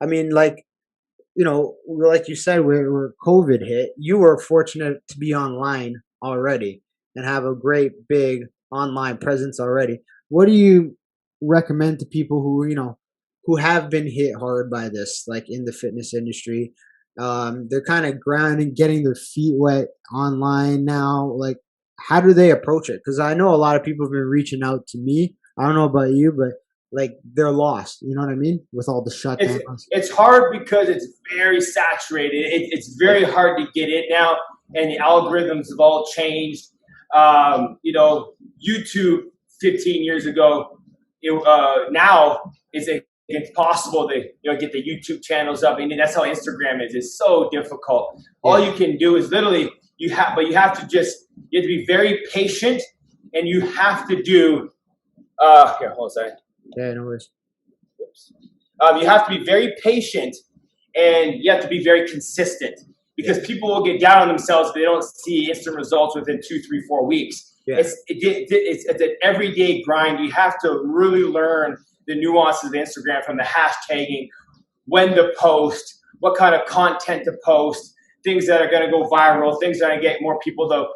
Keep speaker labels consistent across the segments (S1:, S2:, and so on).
S1: I mean, like, like you said, where COVID hit, you were fortunate to be online already and have a great big online presence already. What do you recommend to people who have been hit hard by this, like in the fitness industry? They're kind of grinding, getting their feet wet online now. Like, how do they approach it? Because I know a lot of people have been reaching out to me. I don't know about you, but like they're lost. You know what I mean? With all the shutdowns.
S2: It's hard because it's very saturated. It's very hard to get it now, and the algorithms have all changed. YouTube 15 years ago, now it's possible to get the YouTube channels up. I mean, that's how Instagram is. It's so difficult. All you can do is literally you have to be very patient, and you have to do. Here, hold on a second.
S1: Yeah, no worries.
S2: You have to be very patient, and you have to be very consistent, because people will get down on themselves if they don't see instant results within 2, 3, 4 weeks. Yeah. It's an everyday grind. You have to really learn the nuances of Instagram, from the hashtagging, when to post, what kind of content to post, things that are going to go viral, things that are going to get more people to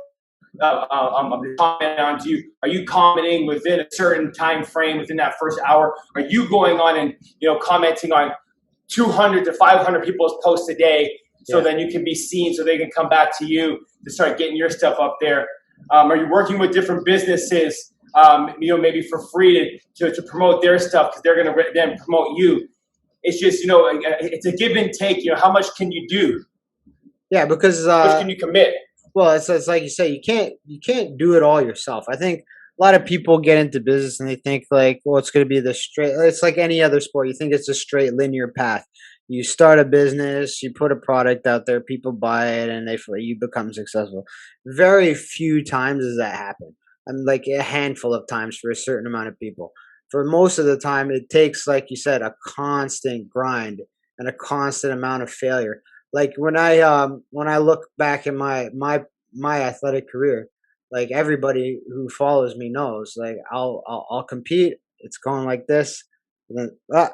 S2: comment onto you. Are you commenting within a certain time frame within that first hour? Are you going on and commenting on 200 to 500 people's posts a day, so then you can be seen, so they can come back to you to start getting your stuff up there? Are you working with different businesses, maybe for free to promote their stuff, because they're going to then promote you? It's just it's a give and take. How much can you do?
S1: Yeah, because
S2: how much can you commit?
S1: Well, it's like you say, you can't do it all yourself. I think a lot of people get into business and they think like, well, it's going to be the straight. It's like any other sport. You think it's a straight linear path. You start a business, you put a product out there, people buy it, and you become successful. Very few times does that happen. I mean, like a handful of times for a certain amount of people. For most of the time, it takes, like you said, a constant grind and a constant amount of failure. Like when I look back in my athletic career, like everybody who follows me knows, like I'll compete. It's going like this, and then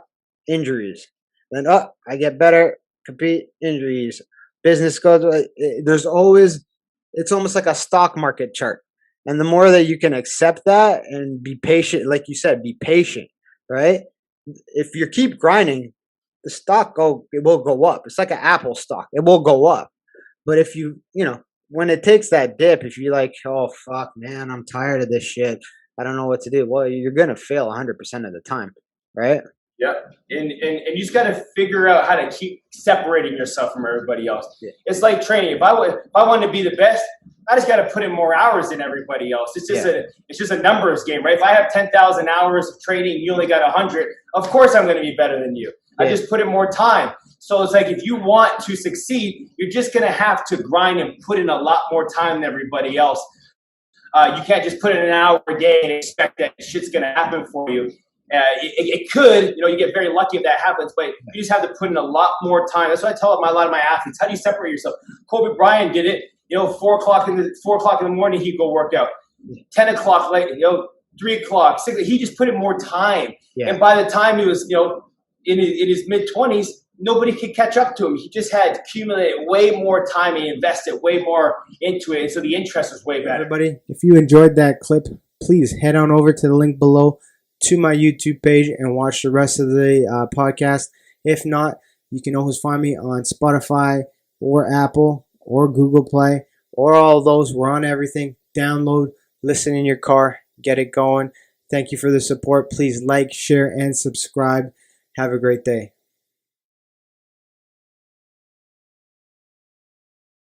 S1: injuries. Then I get better, compete, injuries. Business goes. There's always. It's almost like a stock market chart, and the more that you can accept that and be patient, like you said, be patient, right? If you keep grinding, the stock it will go up. It's like an Apple stock. It will go up. But if when it takes that dip, if you're like, oh, fuck, man, I'm tired of this shit, I don't know what to do. Well, you're going to fail 100% of the time, right?
S2: Yeah. And you just got to figure out how to keep separating yourself from everybody else. Yeah. It's like training. If I wanted to be the best, I just got to put in more hours than everybody else. It's just a numbers game, right? If I have 10,000 hours of training, you only got 100, of course I'm going to be better than you. I just put in more time. So it's like, if you want to succeed, you're just going to have to grind and put in a lot more time than everybody else. You can't just put in an hour a day and expect that shit's going to happen for you. It could, you get very lucky if that happens, but you just have to put in a lot more time. That's what I tell a lot of my athletes. How do you separate yourself? Kobe Bryant did it. 4 o'clock in the morning, he'd go work out. 10 o'clock late, 3 o'clock, 6. He just put in more time. Yeah. And by the time he was, in his mid-20s, nobody could catch up to him. He just had accumulated way more time and invested way more into it. And so the interest was way better.
S3: Everybody, if you enjoyed that clip, please head on over to the link below to my YouTube page and watch the rest of the podcast. If not, you can always find me on Spotify or Apple or Google Play or all those. We're on everything. Download, listen in your car, get it going. Thank you for the support. Please like, share, and subscribe. Have a great day.